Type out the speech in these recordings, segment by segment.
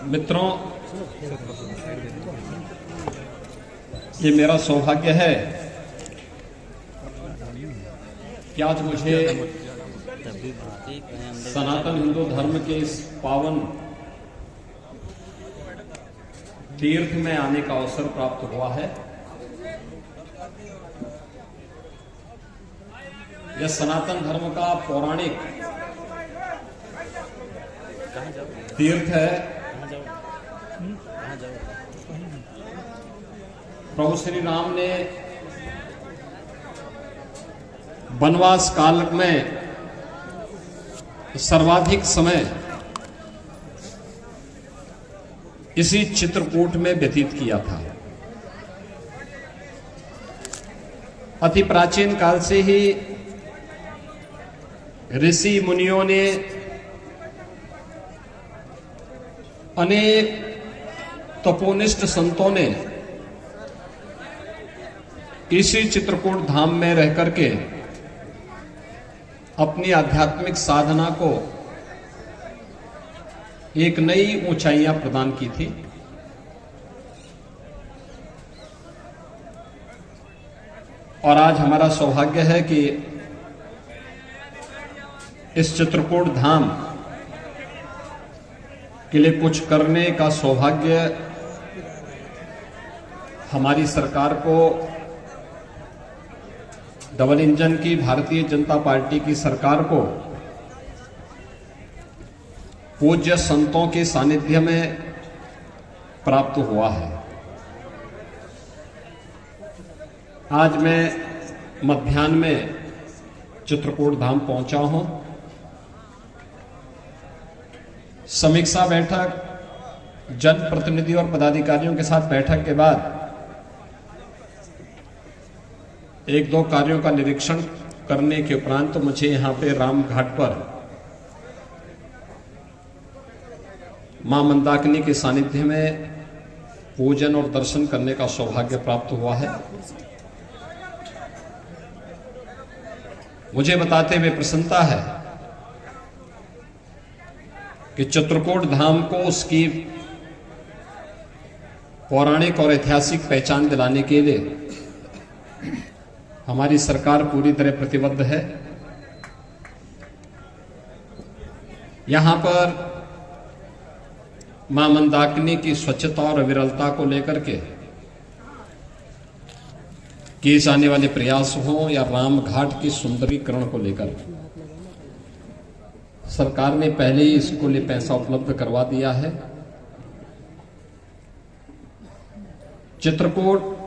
मित्रों, ये मेरा सौभाग्य है कि आज मुझे सनातन हिंदू धर्म के इस पावन तीर्थ में आने का अवसर प्राप्त हुआ है। यह सनातन धर्म का पौराणिक तीर्थ है। प्रभु श्री राम ने वनवास काल में सर्वाधिक समय इसी चित्रकूट में व्यतीत किया था। अति प्राचीन काल से ही ऋषि मुनियों ने अनेक तपोनिष्ठ संतों ने इसी चित्रकूट धाम में रह करके अपनी आध्यात्मिक साधना को एक नई ऊंचाइयां प्रदान की थी। और आज हमारा सौभाग्य है कि इस चित्रकूट धाम के लिए कुछ करने का सौभाग्य हमारी सरकार को, डबल इंजन की भारतीय जनता पार्टी की सरकार को पूज्य संतों के सानिध्य में प्राप्त हुआ है। आज मैं मध्याह्न में चित्रकूट धाम पहुंचा हूं। समीक्षा बैठक, जनप्रतिनिधि और पदाधिकारियों के साथ बैठक के बाद एक दो कार्यों का निरीक्षण करने के उपरांत तो मुझे यहां पे रामघाट पर मां मंदाकिनी के सानिध्य में पूजन और दर्शन करने का सौभाग्य प्राप्त हुआ है। मुझे बताते हुए प्रसन्नता है कि चित्रकूट धाम को उसकी पौराणिक और ऐतिहासिक पहचान दिलाने के लिए हमारी सरकार पूरी तरह प्रतिबद्ध है। यहां पर मां मंदाकिनी की स्वच्छता और अविरलता को लेकर के किए जाने वाले प्रयास हों या रामघाट की सुंदरीकरण को लेकर, सरकार ने पहले ही इसको लिए पैसा उपलब्ध करवा दिया है। चित्रकूट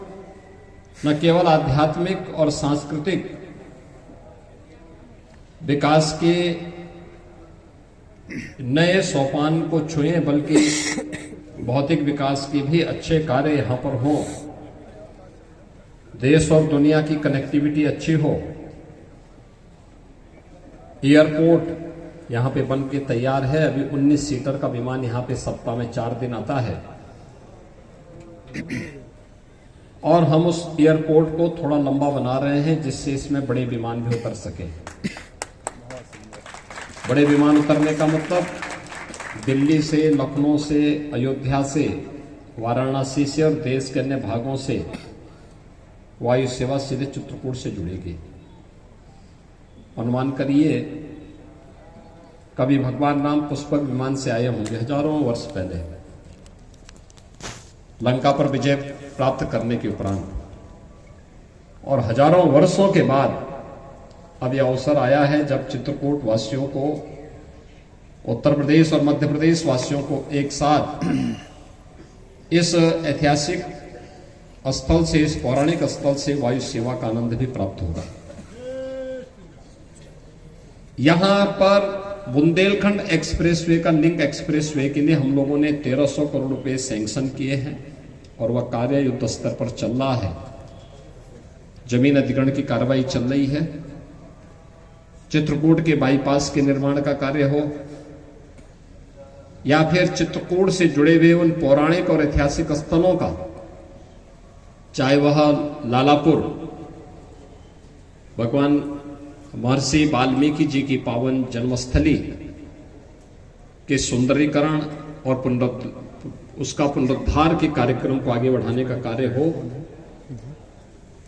न केवल आध्यात्मिक और सांस्कृतिक विकास के नए सोपान को छुए, बल्कि भौतिक विकास के भी अच्छे कार्य यहां पर हों, देश और दुनिया की कनेक्टिविटी अच्छी हो। एयरपोर्ट यहां पे बन के तैयार है। अभी 19 सीटर का विमान यहां पे सप्ताह में 4 दिन आता है और हम उस एयरपोर्ट को थोड़ा लंबा बना रहे हैं जिससे इसमें बड़े विमान भी उतर सके। बड़े विमान उतरने का मतलब दिल्ली से, लखनऊ से, अयोध्या से, वाराणसी से और देश के अन्य भागों से वायु सेवा सीधे चित्रकूट से जुड़ेगी। अनुमान करिए कभी भगवान राम पुष्पक विमान से आए होंगे हजारों वर्ष पहले, लंका पर विजय प्राप्त करने के उपरांत, और हजारों वर्षों के बाद अब यह अवसर आया है जब चित्रकूट वासियों को, उत्तर प्रदेश और मध्य प्रदेश वासियों को एक साथ इस ऐतिहासिक स्थल से, इस पौराणिक स्थल से वायु सेवा का आनंद भी प्राप्त होगा। यहां पर बुंदेलखंड एक्सप्रेसवे का, लिंक एक्सप्रेसवे के लिए हम लोगों ने 1300 करोड़ रुपए सैंक्शन किए हैं और वह कार्य युद्ध स्तर पर चल रहा है। जमीन अधिग्रहण की कार्रवाई चल रही है। चित्रकूट के बाईपास के निर्माण का कार्य हो या फिर चित्रकूट से जुड़े हुए उन पौराणिक और ऐतिहासिक स्थलों का, चाहे वह लालापुर भगवान महर्षि वाल्मीकि जी की पावन जन्मस्थली के सुंदरीकरण और उसका पुनरुद्धार के कार्यक्रम को आगे बढ़ाने का कार्य हो,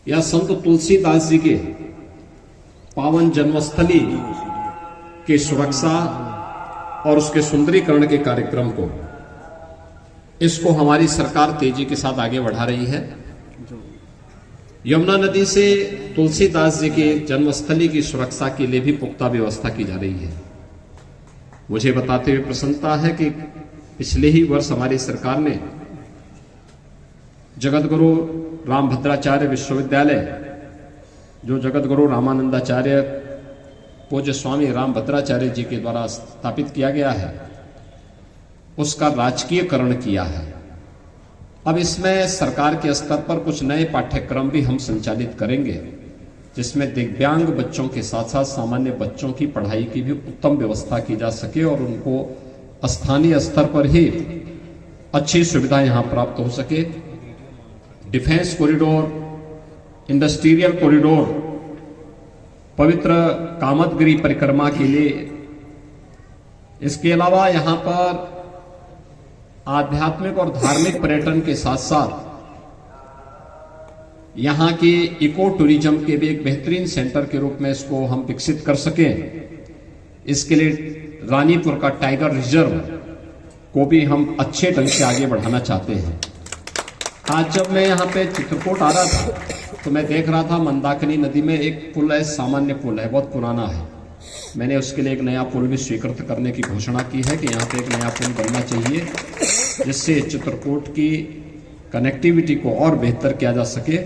या संत तुलसीदास जी के पावन जन्मस्थली की सुरक्षा और उसके सुंदरीकरण के कार्यक्रम को, इसको हमारी सरकार तेजी के साथ आगे बढ़ा रही है। यमुना नदी से तुलसीदास जी के जन्मस्थली की सुरक्षा के लिए भी पुख्ता व्यवस्था की जा रही है। मुझे बताते हुए प्रसन्नता है कि पिछले ही वर्ष हमारी सरकार ने जगतगुरु रामभद्राचार्य विश्वविद्यालय, जो जगतगुरु रामानंदाचार्य पूज्य स्वामी रामभद्राचार्य जी के द्वारा स्थापित किया गया है, उसका राजकीयकरण किया है। अब इसमें सरकार के स्तर पर कुछ नए पाठ्यक्रम भी हम संचालित करेंगे, जिसमें दिव्यांग बच्चों के साथ साथ सामान्य बच्चों की पढ़ाई की भी उत्तम व्यवस्था की जा सके और उनको स्थानीय स्तर पर ही अच्छी सुविधा यहां प्राप्त हो सके। डिफेंस कॉरिडोर, इंडस्ट्रियल कॉरिडोर, पवित्र कामदगिरी परिक्रमा के लिए, इसके अलावा यहां पर आध्यात्मिक और धार्मिक पर्यटन के साथ साथ यहां के इको टूरिज्म के भी एक बेहतरीन सेंटर के रूप में इसको हम विकसित कर सकें। इसके लिए रानीपुर का टाइगर रिजर्व को भी हम अच्छे ढंग से आगे बढ़ाना चाहते हैं। आज जब मैं यहां पे चित्रकूट आ रहा था तो मैं देख रहा था मंदाकिनी नदी में एक पुल है, सामान्य पुल है, बहुत पुराना है। मैंने उसके लिए एक नया पुल भी स्वीकृत करने की घोषणा की है कि यहाँ पे एक नया पुल बनना चाहिए, जिससे चित्रकूट की कनेक्टिविटी को और बेहतर किया जा सके।